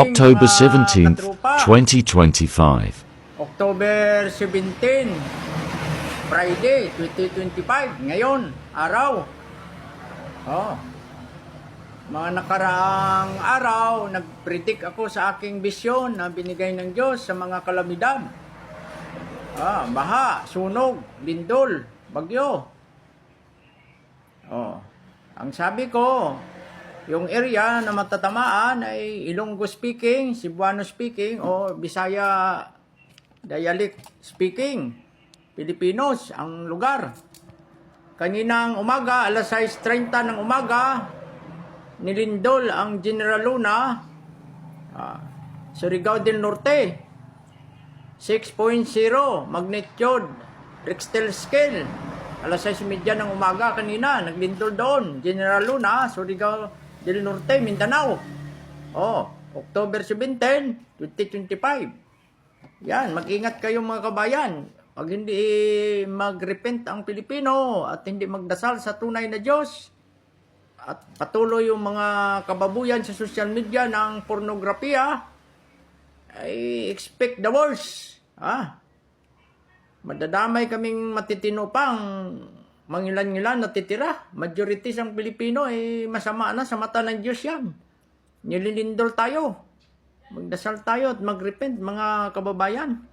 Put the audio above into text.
October mga 17th, katrupa. 2025. October 17, Friday, 2025. Ngayon, araw. Oh. Mga nakaraang araw, nag-predict ako sa aking bisyon na binigay ng Diyos sa mga kalamidad. Baha, sunog, lindol, bagyo. Oh. Ang sabi ko, yung area na matatamaan ay Ilonggo speaking, Cebuano speaking, o Bisaya dialect speaking. Pilipinos ang lugar. Kaninang umaga, alas 6:30 ng umaga, nilindol ang General Luna, Surigao del Norte. 6.0 magnitude Richter scale. Alas 6:30 ng umaga kanina, naglindol doon. General Luna, Surigao del Norte, Mindanao. October 17, 2025. Yan, mag-ingat kayo mga kabayan. Pag hindi mag-repent ang Pilipino at hindi magdasal sa tunay na Diyos, at patuloy yung mga kababuyan sa social media ng pornografiya, ay expect the worst. Madadamay kaming matitino pang mangilan-ngilan natitira. Majority ng Pilipino ay masama na sa mata ng Diyos yan. Nililindol tayo. Magdasal tayo at mag-repent mga kababayan.